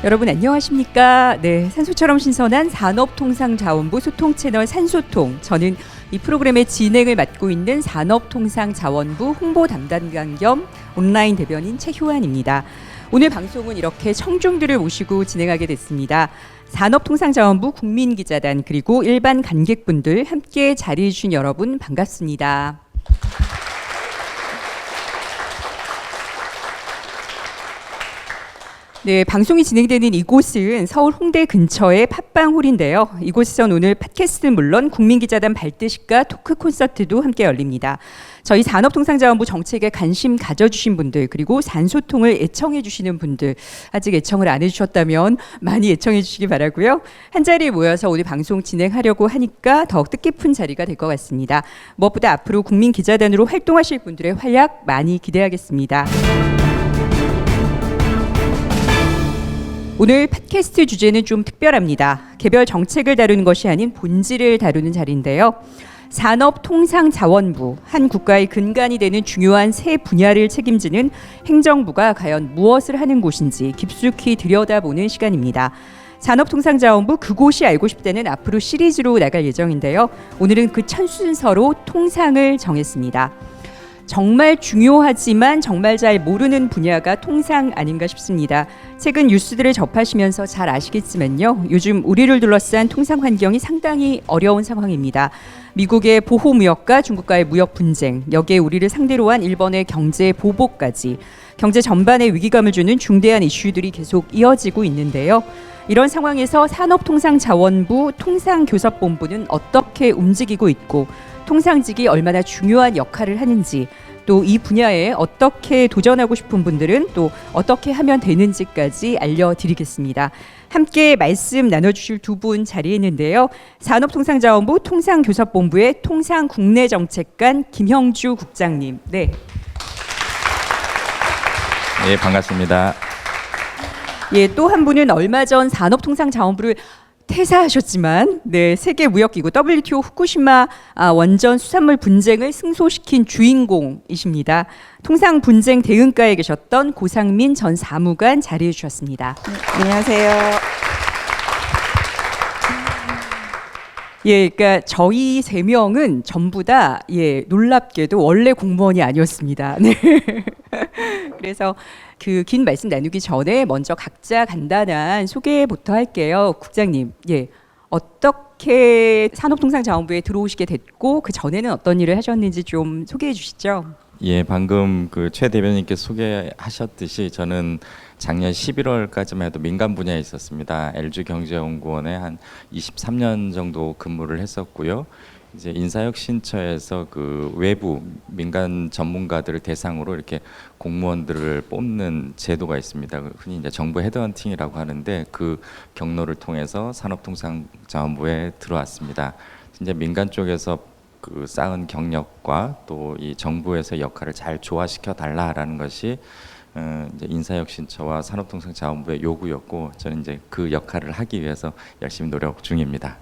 여러분 안녕하십니까? 네, 산소처럼 신선한 산업통상자원부 소통 채널 산소통. 저는 이 프로그램의 진행을 맡고 있는 산업통상자원부 홍보 담당관 겸 온라인 대변인 최효환입니다. 오늘 방송은 이렇게 청중들을 모시고 진행하게 됐습니다. 산업통상자원부 국민기자단 그리고 일반 관객분들 함께 자리해 주신 여러분 반갑습니다. 네, 방송이 진행되는 이곳은 서울 홍대 근처의 팟빵홀인데요. 이곳에선 오늘 팟캐스트는 물론 국민기자단 발대식과 토크 콘서트도 함께 열립니다. 저희 산업통상자원부 정책에 관심 가져주신 분들 그리고 산소통을 애청해 주시는 분들 아직 애청을 안 해주셨다면 많이 애청해 주시기 바라고요. 한자리에 모여서 오늘 방송 진행하려고 하니까 더욱 뜻깊은 자리가 될 것 같습니다. 무엇보다 앞으로 국민기자단으로 활동하실 분들의 활약 많이 기대하겠습니다. 오늘 팟캐스트 주제는 좀 특별합니다. 개별 정책을 다루는 것이 아닌 본질을 다루는 자리인데요. 산업통상자원부, 한 국가의 근간이 되는 중요한 세 분야를 책임지는 행정부가 과연 무엇을 하는 곳인지 깊숙이 들여다보는 시간입니다. 산업통상자원부 그곳이 알고 싶다는 앞으로 시리즈로 나갈 예정인데요. 오늘은 그 첫 순서로 통상을 정했습니다. 정말 중요하지만 정말 잘 모르는 분야가 통상 아닌가 싶습니다. 최근 뉴스들을 접하시면서 잘 아시겠지만요. 요즘 우리를 둘러싼 통상 환경이 상당히 어려운 상황입니다. 미국의 보호무역과 중국과의 무역 분쟁, 여기에 우리를 상대로 한 일본의 경제 보복까지 경제 전반에 위기감을 주는 중대한 이슈들이 계속 이어지고 있는데요. 이런 상황에서 산업통상자원부 통상교섭본부는 어떻게 움직이고 있고 통상직이 얼마나 중요한 역할을 하는지 또 이 분야에 어떻게 도전하고 싶은 분들은 또 어떻게 하면 되는지까지 알려드리겠습니다. 함께 말씀 나눠주실 두 분 자리했는데요. 산업통상자원부 통상교섭본부의 통상국내정책관 김형주 국장님. 네. 네, 반갑습니다. 예, 또 한 분은 얼마 전 산업통상자원부를 퇴사하셨지만 세계무역기구 WTO 후쿠시마 원전 수산물 분쟁을 승소시킨 주인공이십니다. 통상분쟁 대응과에 계셨던 고상민 전 사무관 자리해 주셨습니다. 안녕하세요. 예, 그러니까 저희 세 명은 전부 다 놀랍게도 원래 공무원이 아니었습니다. 네. 그래서 그 긴 말씀 나누기 전에 먼저 각자 간단한 소개부터 할게요. 국장님, 어떻게 산업통상자원부에 들어오시게 됐고 그 전에는 어떤 일을 하셨는지 좀 소개해 주시죠. 예, 방금 그 최 대변인께 소개하셨듯이 저는 작년 11월까지만 해도 민간 분야에 있었습니다. LG경제연구원에 한 23년 정도 근무를 했었고요. 이제 인사혁신처에서 그 외부 민간 전문가들을 대상으로 이렇게 공무원들을 뽑는 제도가 있습니다. 흔히 이제 정부 헤드헌팅이라고 하는데 그 경로를 통해서 산업통상자원부에 들어왔습니다. 이제 민간 쪽에서 그 쌓은 경력과 또 이 정부에서 역할을 잘 조화시켜 달라라는 것이 이제 인사혁신처와 산업통상자원부의 요구였고 저는 이제 그 역할을 하기 위해서 열심히 노력 중입니다.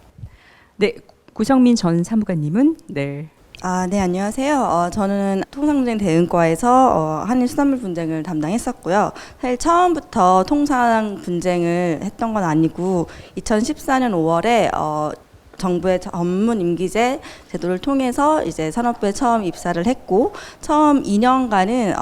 네, 고성민 전 사무관님은 네, 안녕하세요. 저는 통상분쟁 대응과에서 한일 수산물 분쟁을 담당했었고요. 사실 처음부터 통상 분쟁을 했던 건 아니고 2014년 5월에 정부의 전문 임기제 제도를 통해서 이제 산업부에 처음 입사를 했고 처음 2년간은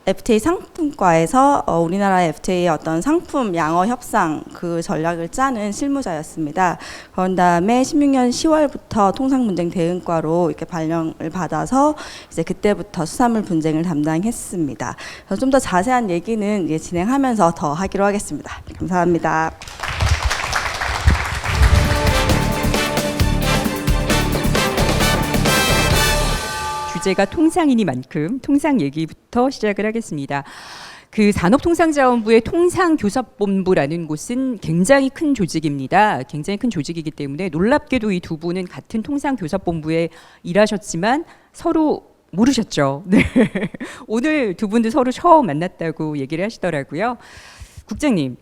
FTA 상품과에서 우리나라 FTA의 어떤 상품 양어 협상 그 전략을 짜는 실무자였습니다. 그런 다음에 16년 10월부터 통상분쟁 대응과로 이렇게 발령을 받아서 이제 그때부터 수산물 분쟁을 담당했습니다. 좀 더 자세한 얘기는 이제 진행하면서 더 하기로 하겠습니다. 감사합니다. 주제가 통상이니만큼 통상 얘기부터 시작을 하겠습니다. 그 산업통상자원부의 통상교섭본부라는 곳은 굉장히 큰 조직입니다. 굉장히 큰 조직이기 때문에 놀랍게도 이 두 분은 같은 통상교섭본부에 일하셨지만 서로 모르셨죠. 네. 오늘 두 분도 서로 처음 만났다고 얘기를 하시더라고요. 국장님,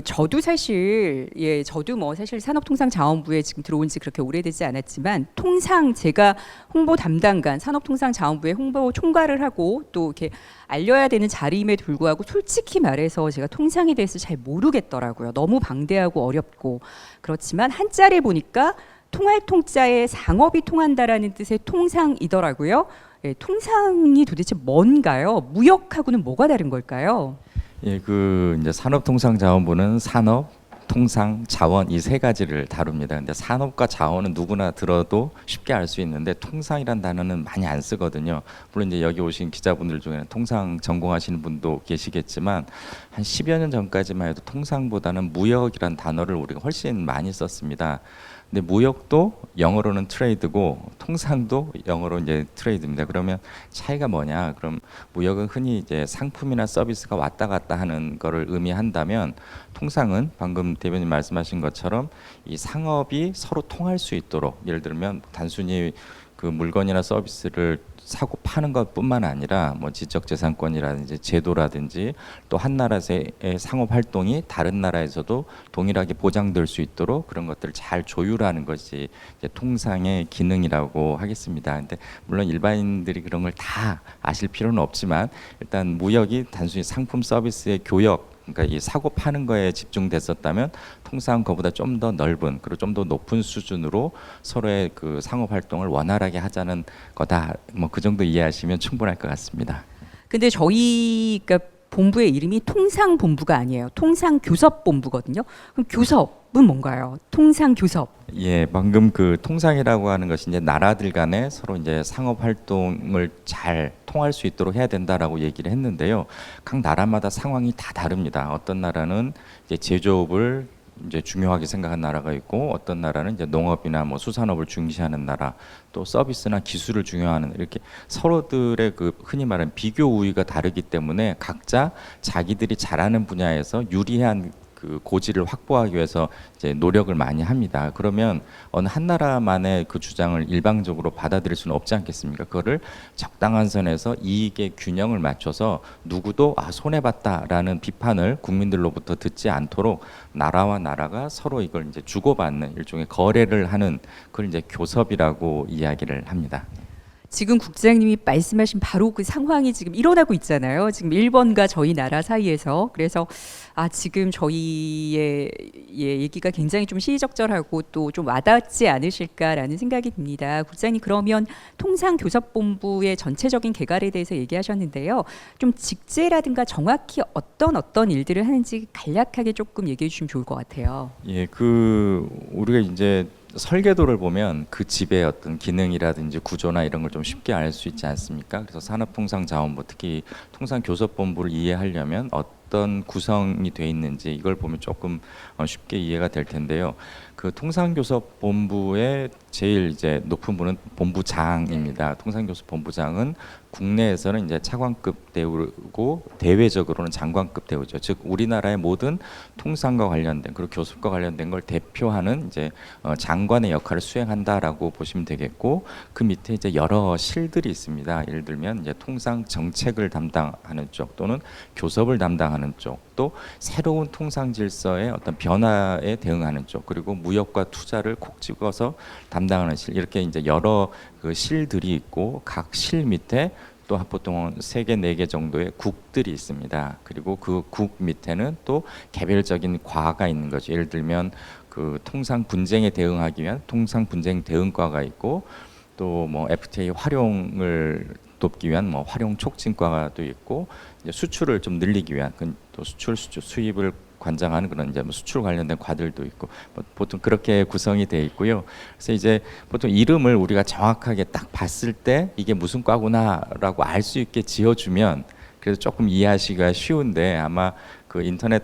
저도 사실 저도 뭐 사실 산업통상자원부에 지금 들어온 지 그렇게 오래되지 않았지만 통상 제가 홍보 담당관 산업통상자원부의 홍보 총괄을 하고 또 이렇게 알려야 되는 자리임에도 불구하고 솔직히 말해서 제가 통상에 대해서 잘 모르겠더라고요. 너무 방대하고 어렵고 그렇지만 한자를 보니까 통할 통자에 상업이 통한다라는 뜻의 통상이더라고요. 통상이 도대체 뭔가요? 무역하고는 뭐가 다른 걸까요? 예, 이제 산업통상자원부는 산업, 통상, 자원 이 세 가지를 다룹니다. 근데 산업과 자원은 누구나 들어도 쉽게 알 수 있는데 통상이란 단어는 많이 안 쓰거든요. 물론 이제 여기 오신 기자분들 중에는 통상 전공하시는 분도 계시겠지만 한 10여 년 전까지만 해도 통상보다는 무역이란 단어를 우리가 훨씬 많이 썼습니다. 근데 무역도 영어로는 트레이드고 통상도 영어로 이제 트레이드입니다. 그러면 차이가 뭐냐? 그럼 무역은 흔히 이제 상품이나 서비스가 왔다 갔다 하는 거를 의미한다면 통상은 방금 대변인 말씀하신 것처럼 이 상업이 서로 통할 수 있도록 예를 들면 단순히 그 물건이나 서비스를 사고 파는 것뿐만 아니라 뭐 지적재산권이라든지 제도라든지 또 한 나라의 상업 활동이 다른 나라에서도 동일하게 보장될 수 있도록 그런 것들을 잘 조율하는 것이 이제 통상의 기능이라고 하겠습니다. 근데 물론 일반인들이 그런 걸 다 아실 필요는 없지만 일단 무역이 단순히 상품 서비스의 교역 그러니까 이 사고 파는 거에 집중됐었다면 통상 그보다 좀 더 넓은 그리고 좀 더 높은 수준으로 서로의 그 상업 활동을 원활하게 하자는 거다. 뭐 그 정도 이해하시면 충분할 것 같습니다. 근데 저희 그러니까 본부의 이름이 통상본부가 아니에요. 통상교섭본부거든요. 그럼 교섭은 뭔가요? 통상교섭. 예, 방금 그 통상이라고 하는 것이 이제 나라들 간에 서로 이제 상업 활동을 잘 통할 수 있도록 해야 된다라고 얘기를 했는데요. 각 나라마다 상황이 다 다릅니다. 어떤 나라는 이제 제조업을 이제 중요하게 생각하는 나라가 있고 어떤 나라는 이제 농업이나 뭐 수산업을 중시하는 나라 또 서비스나 기술을 중요하는 이렇게 서로들의 그 흔히 말하는 비교 우위가 다르기 때문에 각자 자기들이 잘하는 분야에서 유리한 그 고지를 확보하기 위해서 이제 노력을 많이 합니다. 그러면 어느 한 나라만의 그 주장을 일방적으로 받아들일 수는 없지 않겠습니까? 그거를 적당한 선에서 이익의 균형을 맞춰서 누구도 손해 봤다라는 비판을 국민들로부터 듣지 않도록 나라와 나라가 서로 이걸 이제 주고받는 일종의 거래를 하는 그걸 이제 교섭이라고 이야기를 합니다. 지금 국장님이 말씀하신 바로 그 상황이 지금 일어나고 있잖아요. 지금 일본과 저희 나라 사이에서. 그래서 지금 저희의 얘기가 굉장히 좀 시의적절하고 또 좀 와닿지 않으실까라는 생각이 듭니다. 국장님 그러면 통상교섭본부의 전체적인 개괄에 대해서 얘기하셨는데요. 좀 직제라든가 정확히 어떤 일들을 하는지 간략하게 조금 얘기해 주시면 좋을 것 같아요. 예, 우리가 이제 설계도를 보면 그 집의 어떤 기능이라든지 구조나 이런 걸 좀 쉽게 알 수 있지 않습니까? 그래서 산업통상자원부 특히 통상교섭본부를 이해하려면 어떤 구성이 돼 있는지 이걸 보면 조금 쉽게 이해가 될 텐데요. 그 통상교섭본부의 제일 이제 높은 분은 본부장입니다. 통상교섭본부장은 국내에서는 이제 차관급 대우고 대외적으로는 장관급 대우죠. 즉 우리나라의 모든 통상과 관련된 그리고 교섭과 관련된 걸 대표하는 이제 장관의 역할을 수행한다라고 보시면 되겠고 그 밑에 이제 여러 실들이 있습니다. 예를 들면 이제 통상 정책을 담당하는 쪽 또는 교섭을 담당하는 쪽 또 새로운 통상 질서의 어떤 변화에 대응하는 쪽 그리고 무역과 투자를 콕 집어서 담당하는 실 이렇게 이제 여러 그 실들이 있고 각 실 밑에 또 보통 3개, 4개 정도의 국들이 있습니다. 그리고 그 국 밑에는 또 개별적인 과가 있는 거죠. 예를 들면 그 통상 분쟁에 대응하기 위한 통상 분쟁 대응과가 있고 또 뭐 FTA 활용을 돕기 위한 뭐 활용 촉진과도 있고 이제 수출을 좀 늘리기 위한 또 수입을 관장하는 그런 이제 뭐 수출 관련된 과들도 있고 뭐 보통 그렇게 구성이 돼 있고요. 그래서 이제 보통 이름을 우리가 정확하게 딱 봤을 때 이게 무슨 과구나라고 알 수 있게 지어주면 그래서 조금 이해하시기가 쉬운데 아마 그 인터넷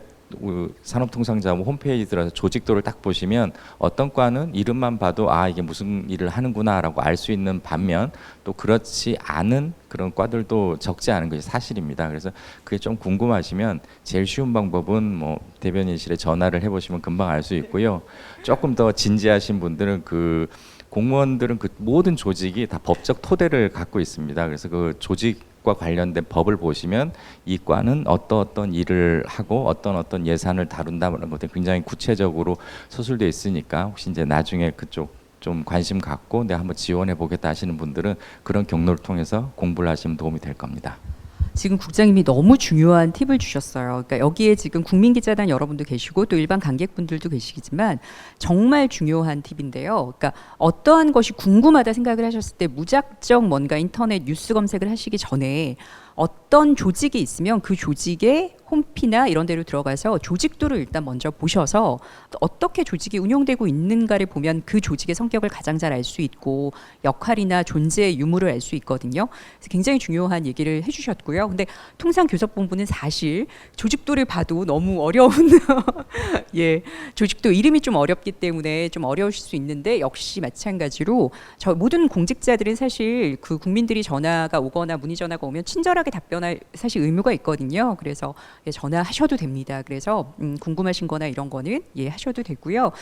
산업통상자원부 홈페이지 들어서 조직도를 딱 보시면 어떤 과는 이름만 봐도 이게 무슨 일을 하는구나라고 알 수 있는 반면 또 그렇지 않은 그런 과들도 적지 않은 것이 사실입니다. 그래서 그게 좀 궁금하시면 제일 쉬운 방법은 뭐 대변인실에 전화를 해보시면 금방 알 수 있고요. 조금 더 진지하신 분들은 공무원들은 그 모든 조직이 다 법적 토대를 갖고 있습니다. 그래서 그 조직 교섭과 관련된 법을 보시면 이 과는 어떤 일을 하고 어떤 예산을 다룬다는 것들 굉장히 구체적으로 서술되어 있으니까 혹시 이제 나중에 그쪽 좀 관심 갖고 내가 한번 지원해 보겠다 하시는 분들은 그런 경로를 통해서 공부를 하시면 도움이 될 겁니다. 지금 국장님이 너무 중요한 팁을 주셨어요. 그러니까 여기에 지금 국민기자단 여러분도 계시고 또 일반 관객분들도 계시지만 정말 중요한 팁인데요. 그러니까 어떠한 것이 궁금하다 생각을 하셨을 때 무작정 뭔가 인터넷 뉴스 검색을 하시기 전에 어떤 조직이 있으면 그 조직의 홈피나 이런 데로 들어가서 조직도를 일단 먼저 보셔서 어떻게 조직이 운영되고 있는가를 보면 그 조직의 성격을 가장 잘 알 수 있고 역할이나 존재의 유무를 알 수 있거든요. 그래서 굉장히 중요한 얘기를 해주셨고요. 근데 통상교섭본부는 사실 조직도를 봐도 너무 어려운 예, 조직도 이름이 좀 어렵기 때문에 좀 어려우실 수 있는데 역시 마찬가지로 저 모든 공직자들은 사실 그 국민들이 전화가 오거나 문의 전화가 오면 친절하게 답변할 사실 의무가 있거든요. 그래서 예, 전화하셔도 됩니다. 그래서 궁금하신 거나 이런 거는 예, 하셔도 되고요.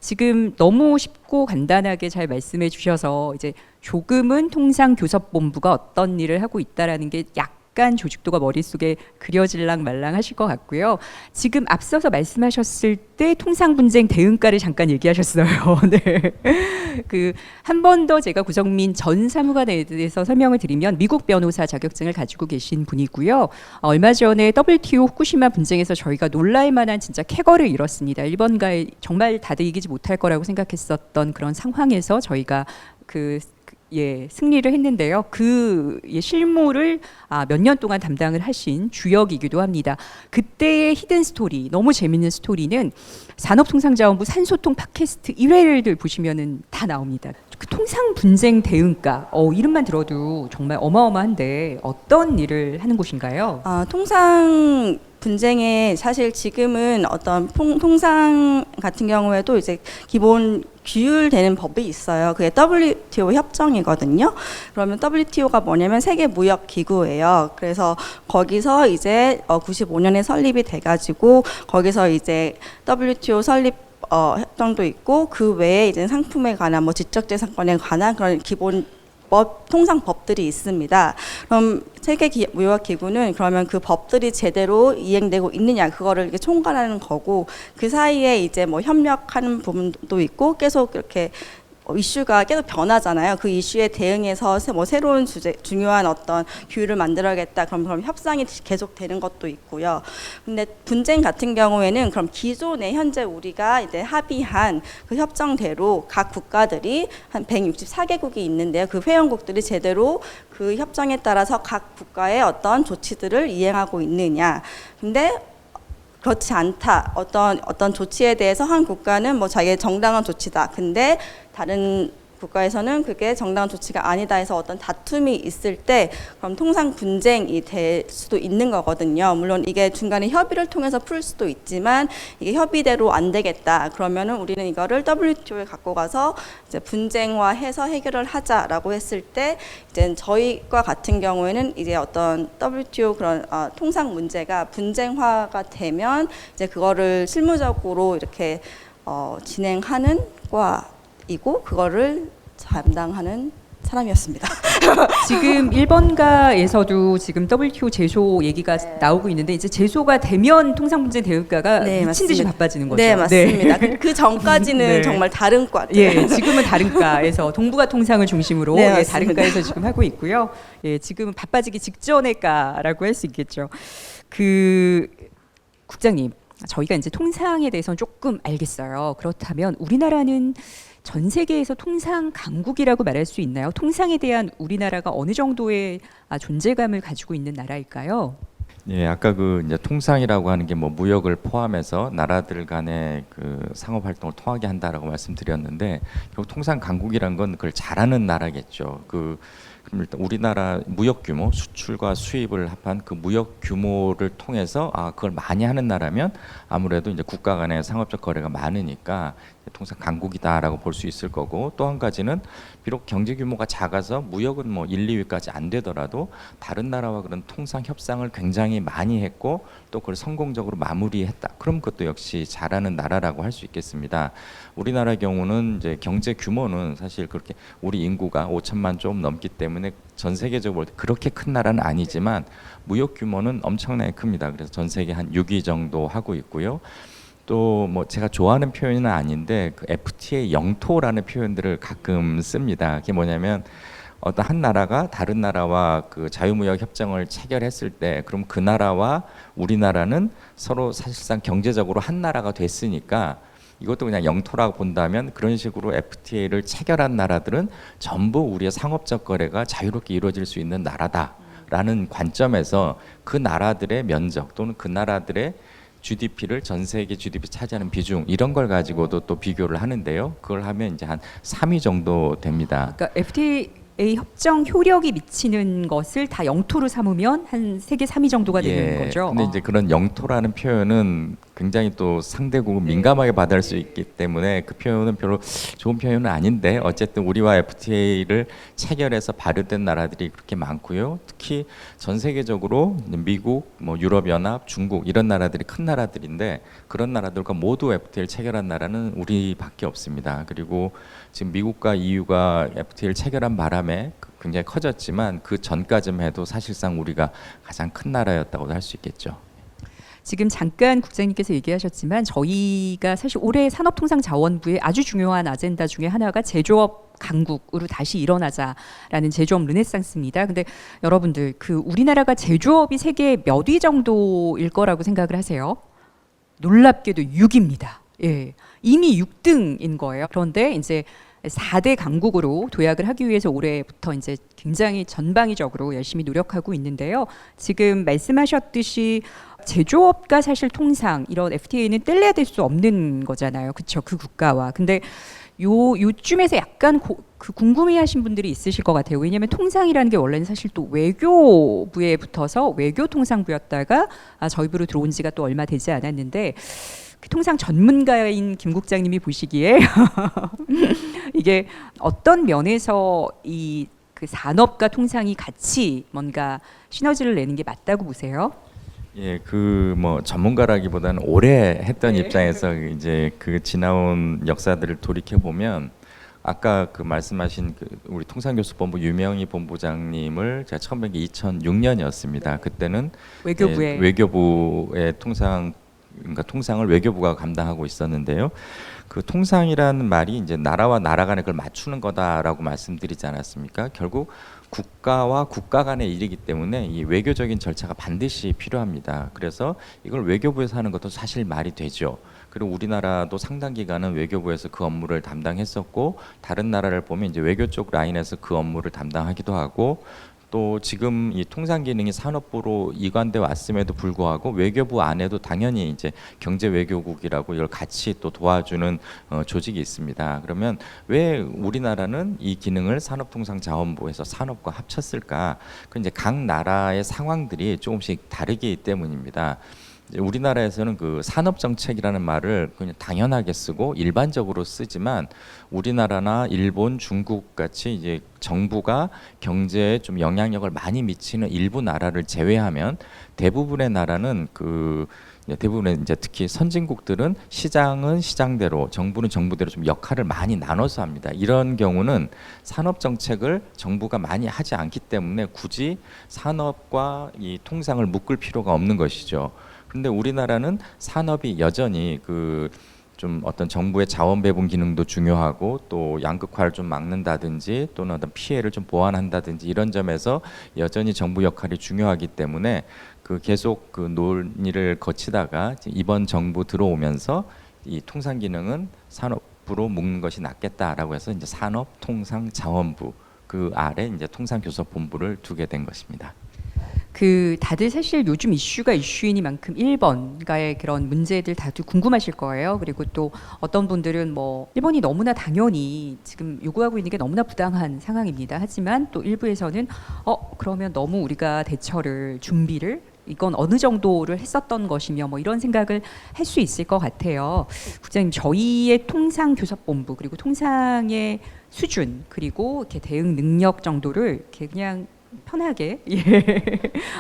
지금 너무 쉽고 간단하게 잘 말씀해 주셔서 이제 조금은 통상교섭본부가 어떤 일을 하고 있다라는 게 약간 조직도가 머릿속에 그려질랑 말랑 하실 것 같고요. 지금 앞서서 말씀하셨을 때 통상분쟁 대응과를 잠깐 얘기하셨어요. 네. 그 한 번 더 제가 구성민 전 사무관에 대해서 설명을 드리면 미국 변호사 자격증을 가지고 계신 분이고요. 얼마 전에 WTO 후쿠시마 분쟁에서 저희가 놀랄 만한 진짜 쾌거를 이뤘습니다. 일본과의 정말 다들 이기지 못할 거라고 생각했었던 그런 상황에서 저희가 예, 승리를 했는데요. 그 실무를 몇 년 동안 담당을 하신 주역이기도 합니다. 그때의 히든 스토리, 너무 재밌는 스토리는 산업통상자원부 산소통 팟캐스트 1회를 보시면은 다 나옵니다. 그 통상분쟁 대응과 이름만 들어도 정말 어마어마한데 어떤 일을 하는 곳인가요? 통상 분쟁에 사실 지금은 어떤 통상 같은 경우에도 이제 기본 규율되는 법이 있어요. 그게 WTO 협정이거든요. 그러면 WTO가 뭐냐면 세계 무역 기구예요. 그래서 거기서 이제 95년에 설립이 돼가지고 거기서 이제 WTO 설립 협정도 있고 그 외에 이제 상품에 관한 지적재산권에 관한 그런 기본 통상 법들이 있습니다. 그럼 세계 무역기구는 그러면 그 법들이 제대로 이행되고 있느냐 그거를 이렇게 총괄하는 거고 그 사이에 이제 협력하는 부분도 있고 계속 이렇게 이슈가 계속 변하잖아요. 그 이슈에 대응해서 새로운 중요한 어떤 규율을 만들어야겠다. 그럼 협상이 계속 되는 것도 있고요. 근데 분쟁 같은 경우에는 그럼 기존에 현재 우리가 이제 합의한 그 협정대로 각 국가들이 한 164개국이 있는데요. 그 회원국들이 제대로 그 협정에 따라서 각 국가의 어떤 조치들을 이행하고 있느냐. 근데 그렇지 않다. 어떤 조치에 대해서 한 국가는 자기의 정당한 조치다. 근데 다른 국가에서는 그게 정당한 조치가 아니다 해서 어떤 다툼이 있을 때 그럼 통상 분쟁이 될 수도 있는 거거든요. 물론 이게 중간에 협의를 통해서 풀 수도 있지만 이게 협의대로 안 되겠다. 그러면은 우리는 이거를 WTO에 갖고 가서 이제 분쟁화해서 해결을 하자라고 했을 때 이제 저희과 같은 경우에는 이제 어떤 WTO 그런 통상 문제가 분쟁화가 되면 이제 그거를 실무적으로 이렇게 진행하는 과이고 그거를 담당하는 사람이었습니다. 지금 1번가에서도 지금 WTO 제소 얘기가 나오고 있는데 이제 제소가 되면 통상분쟁 대응과가 미친 듯이 바빠지는 거죠. 네, 맞습니다. 그 전까지는 네. 정말 다른 과. 예, 지금은 다른 과에서 동북아 통상을 중심으로 네, 예, 다른 과에서 지금 하고 있고요. 예, 지금은 바빠지기 직전의 과라고 할 수 있겠죠. 국장님, 저희가 이제 통상에 대해서는 조금 알겠어요. 그렇다면 우리나라는 전 세계에서 통상 강국이라고 말할 수 있나요? 통상에 대한 우리나라가 어느 정도의 존재감을 가지고 있는 나라일까요? 예, 아까 이제 통상이라고 하는 게 무역을 포함해서 나라들 간의 그 상업 활동을 통하게 한다라고 말씀드렸는데 결국 통상 강국이란 건 그걸 잘하는 나라겠죠. 그럼 일단 우리나라 무역 규모, 수출과 수입을 합한 그 무역 규모를 통해서 그걸 많이 하는 나라면 아무래도 이제 국가 간의 상업적 거래가 많으니까 통상 강국이다라고 볼 수 있을 거고, 또 한 가지는 비록 경제 규모가 작아서 무역은 1, 2위까지 안 되더라도 다른 나라와 그런 통상 협상을 굉장히 많이 했고 또 그걸 성공적으로 마무리했다. 그럼 그것도 역시 잘하는 나라라고 할 수 있겠습니다. 우리나라 경우는 이제 경제 규모는 사실 그렇게 우리 인구가 5천만 좀 넘기 때문에 때문에 전 세계적으로 볼 때 그렇게 큰 나라는 아니지만 무역 규모는 엄청나게 큽니다. 그래서 전 세계 한 6위 정도 하고 있고요. 또 뭐 제가 좋아하는 표현은 아닌데 그 FTA 영토라는 표현들을 가끔 씁니다. 그게 뭐냐면 어떤 한 나라가 다른 나라와 그 자유무역 협정을 체결했을 때 그럼 그 나라와 우리나라는 서로 사실상 경제적으로 한 나라가 됐으니까 이것도 그냥 영토라고 본다면 그런 식으로 FTA를 체결한 나라들은 전부 우리의 상업적 거래가 자유롭게 이루어질 수 있는 나라다라는 관점에서 그 나라들의 면적 또는 그 나라들의 GDP를 전 세계 GDP 차지하는 비중 이런 걸 가지고도 또 비교를 하는데요. 그걸 하면 이제 한 3위 정도 됩니다. 그러니까 FTA 협정 효력이 미치는 것을 다 영토로 삼으면 한 세계 3위 정도가 되는 거죠. 근데 이제 그런 영토라는 표현은 굉장히 또 상대국은 민감하게 받아들일 수 있기 때문에 그 표현은 별로 좋은 표현은 아닌데 어쨌든 우리와 FTA를 체결해서 발효된 나라들이 그렇게 많고요. 특히 전 세계적으로 미국, 뭐 유럽연합, 중국 이런 나라들이 큰 나라들인데 그런 나라들과 모두 FTA를 체결한 나라는 우리밖에 없습니다. 그리고 지금 미국과 EU가 FTA를 체결한 바람에 굉장히 커졌지만 그 전까지만 해도 사실상 우리가 가장 큰 나라였다고도 할 수 있겠죠. 지금 잠깐 국장님께서 얘기하셨지만 저희가 사실 올해 산업통상자원부의 아주 중요한 아젠다 중에 하나가 제조업 강국으로 다시 일어나자라는 제조업 르네상스입니다. 근데 여러분들 그 우리나라가 제조업이 세계 몇 위 정도일 거라고 생각을 하세요? 놀랍게도 6위입니다. 예. 이미 6등인 거예요. 그런데 이제 4대 강국으로 도약을 하기 위해서 올해부터 이제 굉장히 전방위적으로 열심히 노력하고 있는데요. 지금 말씀하셨듯이 제조업과 사실 통상 이런 FTA는 뗄래야 될 수 없는 거잖아요. 그렇죠? 그 국가와. 근데 요쯤에서 약간 그 궁금해하신 분들이 있으실 것 같아요. 왜냐하면 통상이라는 게 원래는 사실 또 외교부에 붙어서 외교통상부였다가 저희 부로 들어온 지가 또 얼마 되지 않았는데 통상 전문가인 김 국장님이 보시기에 이게 어떤 면에서 이 그 산업과 통상이 같이 뭔가 시너지를 내는 게 맞다고 보세요? 예, 그 뭐 전문가라기보다는 오래 했던 입장에서 이제 그 지나온 역사들을 돌이켜 보면 아까 그 말씀하신 그 우리 통상교섭본부 유명희 본부장님을 제가 처음 뵌 게 2006년이었습니다. 그때는 외교부의 외교부의 그러니까 통상을 외교부가 감당하고 있었는데요. 그 통상이라는 말이 이제 나라와 나라 간에 그걸 맞추는 거다라고 말씀드리지 않았습니까? 결국 국가와 국가 간의 일이기 때문에 이 외교적인 절차가 반드시 필요합니다. 그래서 이걸 외교부에서 하는 것도 사실 말이 되죠. 그리고 우리나라도 상당 기간은 외교부에서 그 업무를 담당했었고 다른 나라를 보면 이제 외교 쪽 라인에서 그 업무를 담당하기도 하고 또 지금 이 통상 기능이 산업부로 이관돼 왔음에도 불구하고 외교부 안에도 당연히 이제 경제외교국이라고 이걸 같이 또 도와주는 조직이 있습니다. 그러면 왜 우리나라는 이 기능을 산업통상자원부에서 산업과 합쳤을까? 그 이제 각 나라의 상황들이 조금씩 다르기 때문입니다. 우리나라에서는 그 산업정책이라는 말을 그냥 당연하게 쓰고 일반적으로 쓰지만 우리나라나 일본, 중국 같이 이제 정부가 경제에 좀 영향력을 많이 미치는 일부 나라를 제외하면 대부분의 나라는 대부분의 이제 특히 선진국들은 시장은 시장대로 정부는 정부대로 좀 역할을 많이 나눠서 합니다. 이런 경우는 산업 정책을 정부가 많이 하지 않기 때문에 굳이 산업과 이 통상을 묶을 필요가 없는 것이죠. 그런데 우리나라는 산업이 여전히 좀 어떤 정부의 자원 배분 기능도 중요하고 또 양극화를 좀 막는다든지 또는 어떤 피해를 좀 보완한다든지 이런 점에서 여전히 정부 역할이 중요하기 때문에 계속 그 논의를 거치다가 이번 정부 들어오면서 이 통상 기능은 산업부로 묶는 것이 낫겠다라고 해서 이제 산업통상자원부 그 아래 이제 통상교섭본부를 두게 된 것입니다. 다들 사실 요즘 이슈가 이슈이니만큼 일본과의 그런 문제들 다들 궁금하실 거예요. 그리고 또 어떤 분들은 뭐 일본이 너무나 당연히 지금 요구하고 있는 게 너무나 부당한 상황입니다. 하지만 또 일부에서는 그러면 너무 우리가 준비를 이건 어느 정도를 했었던 것이며 뭐 이런 생각을 할 수 있을 것 같아요. 국장님, 저희의 통상교섭본부 그리고 통상의 수준 그리고 이렇게 대응 능력 정도를 이렇게 그냥 편하게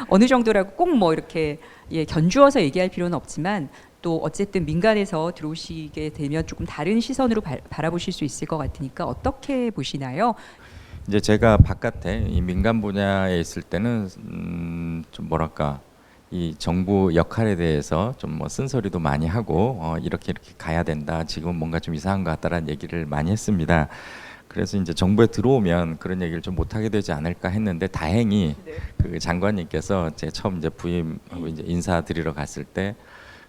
어느 정도라고 꼭 뭐 이렇게 견주어서 얘기할 필요는 없지만 또 어쨌든 민간에서 들어오시게 되면 조금 다른 시선으로 바라보실 수 있을 것 같으니까 어떻게 보시나요? 이제 제가 바깥에 이 민간 분야에 있을 때는 좀 뭐랄까 이 정부 역할에 대해서 좀 뭐 쓴소리도 많이 하고 이렇게 가야 된다. 지금 뭔가 좀 이상한 것 같다라는 얘기를 많이 했습니다. 그래서 이제 정부에 들어오면 그런 얘기를 좀 못하게 되지 않을까 했는데 다행히 그 장관님께서 제 처음 이제 부임하고 이제 인사드리러 갔을 때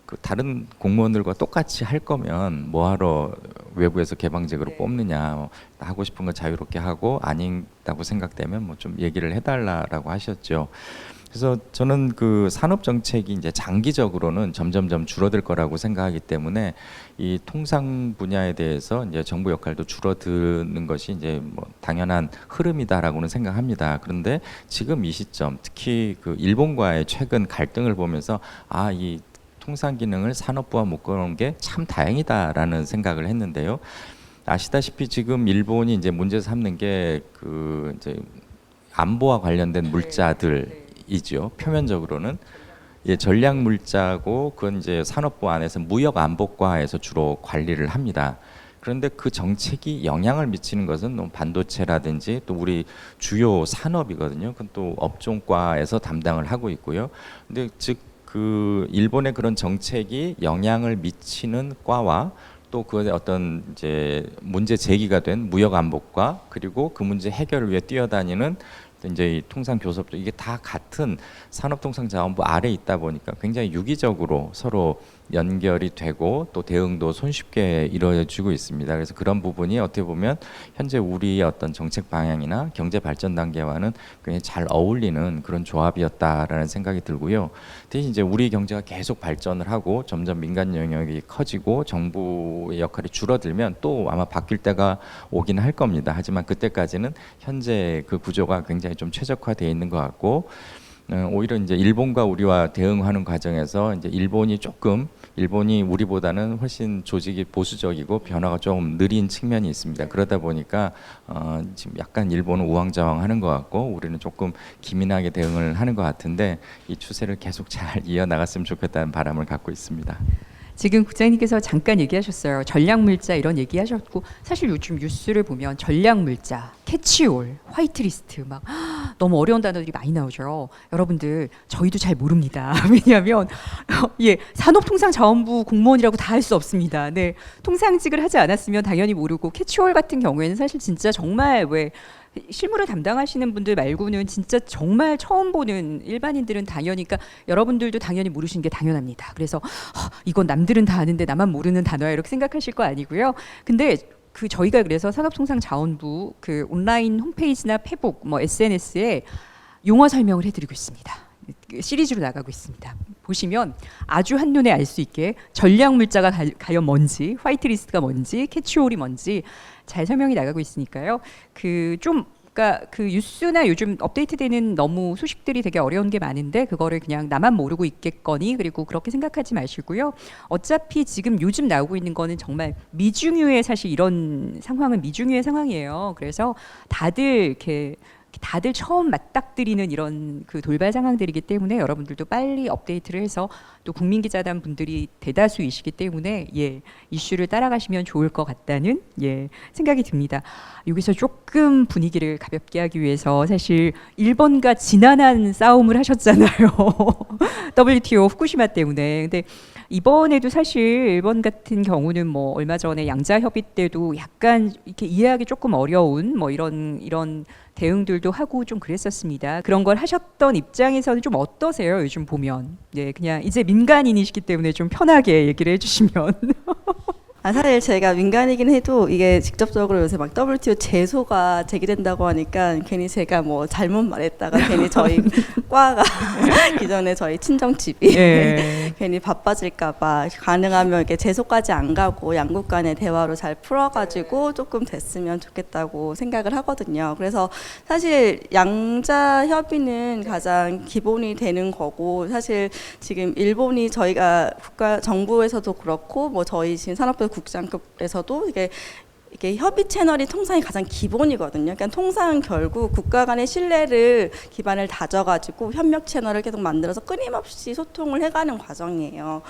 그 다른 공무원들과 똑같이 할 거면 뭐하러 외부에서 개방직으로 뽑느냐, 하고 싶은 거 자유롭게 하고 아니다고 생각되면 뭐 좀 얘기를 해달라라고 하셨죠. 그래서 저는 그 산업 정책이 이제 장기적으로는 점점점 줄어들 거라고 생각하기 때문에 이 통상 분야에 대해서 이제 정부 역할도 줄어드는 것이 이제 뭐 당연한 흐름이다라고는 생각합니다. 그런데 지금 이 시점, 특히 그 일본과의 최근 갈등을 보면서 이 통상 기능을 산업부와 묶어놓은 게 참 다행이다라는 생각을 했는데요. 아시다시피 지금 일본이 이제 문제 삼는 게 그 이제 안보와 관련된 물자들이죠. 표면적으로는 전략 물자고 그건 이제 산업부 안에서 무역 안보과에서 주로 관리를 합니다. 그런데 그 정책이 영향을 미치는 것은 반도체라든지 또 우리 주요 산업이거든요. 그건 또 업종과에서 담당을 하고 있고요. 근데 즉 그 일본의 그런 정책이 영향을 미치는 과와 또 그것의 어떤 이제 문제 제기가 된 무역안보과 그리고 그 문제 해결을 위해 뛰어다니는 이제 통상 교섭도 이게 다 같은 산업통상자원부 아래 있다 보니까 굉장히 유기적으로 서로 연결이 되고 또 대응도 손쉽게 이루어지고 있습니다. 그래서 그런 부분이 어떻게 보면 현재 우리의 어떤 정책 방향이나 경제 발전 단계와는 굉장히 잘 어울리는 그런 조합이었다라는 생각이 들고요. 대신 이제 우리 경제가 계속 발전을 하고 점점 민간 영역이 커지고 정부의 역할이 줄어들면 또 아마 바뀔 때가 오긴 할 겁니다. 하지만 그때까지는 현재 그 구조가 굉장히 좀 최적화되어 있는 것 같고 오히려 이제 일본과 우리와 대응하는 과정에서 이제 일본이 우리보다는 훨씬 조직이 보수적이고 변화가 좀 느린 측면이 있습니다. 그러다 보니까 지금 약간 일본은 우왕좌왕하는 것 같고 우리는 조금 기민하게 대응을 하는 것 같은데 이 추세를 계속 잘 이어나갔으면 좋겠다는 바람을 갖고 있습니다. 지금 국장님께서 잠깐 얘기하셨어요. 전략물자 이런 얘기하셨고 사실 요즘 뉴스를 보면 전략물자, 캐치올, 화이트리스트 막 너무 어려운 단어들이 많이 나오죠. 여러분들 저희도 잘 모릅니다. 왜냐하면 산업통상자원부 공무원이라고 다 할 수 없습니다. 네, 통상직을 하지 않았으면 당연히 모르고 캐치올 같은 경우에는 사실 진짜 정말 실무를 담당하시는 분들 말고는 진짜 정말 처음 보는 일반인들은 당연히 그러니까 여러분들도 당연히 모르시는 게 당연합니다. 그래서 이건 남들은 다 아는데 나만 모르는 단어야 이렇게 생각하실 거 아니고요. 근데 저희가 그래서 산업통상자원부 그 온라인 홈페이지나 페북 SNS에 용어 설명을 해드리고 있습니다. 시리즈로 나가고 있습니다. 보시면 아주 한눈에 알 수 있게 전략 물자가 과연 뭔지, 화이트리스트가 뭔지, 캐치홀이 뭔지 잘 설명이 나가고 있으니까요. 그러니까 그 뉴스나 요즘 업데이트되는 너무 소식들이 되게 어려운 게 많은데 그거를 그냥 나만 모르고 있겠거니 그리고 그렇게 생각하지 마시고요. 어차피 지금 요즘 나오고 있는 거는 정말 미중유의 사실 이런 상황은 미중유의 상황이에요. 그래서 다들 처음 맞닥뜨리는 이런 그 돌발 상황들이기 때문에 여러분들도 빨리 업데이트를 해서 또 국민기자단 분들이 대다수이시기 때문에 이슈를 따라가시면 좋을 것 같다는 생각이 듭니다. 여기서 조금 분위기를 가볍게 하기 위해서 사실 일본과 지난한 싸움을 하셨잖아요. WTO 후쿠시마 때문에. 근데 이번에도 사실 일본 같은 경우는 얼마 전에 양자 협의 때도 약간 이렇게 이해하기 조금 어려운 이런 대응들도 하고 좀 그랬었습니다. 그런 걸 하셨던 입장에서는 좀 어떠세요? 요즘 보면 그냥 이제 민간인이시기 때문에 좀 편하게 얘기를 해주시면. 사실 제가 민간이긴 해도 이게 직접적으로 요새 막 WTO 제소가 제기된다고 하니까 괜히 제가 잘못 말했다가 괜히 저희 과가 기존에 저희 친정집이 괜히 바빠질까봐 가능하면 이렇게 제소까지 안 가고 양국 간의 대화로 잘 풀어가지고 조금 됐으면 좋겠다고 생각을 하거든요. 그래서 사실 양자 협의는 가장 기본이 되는 거고 사실 지금 일본이 저희가 정부에서도 그렇고 저희 지금 산업부 국장급에서도 이게 협의 채널이 통상이 가장 기본이거든요. 그러니까 통상 결국 국가 간의 신뢰를 기반을 다져가지고 협력 채널을 계속 만들어서 끊임없이 소통을 해가는 과정이에요.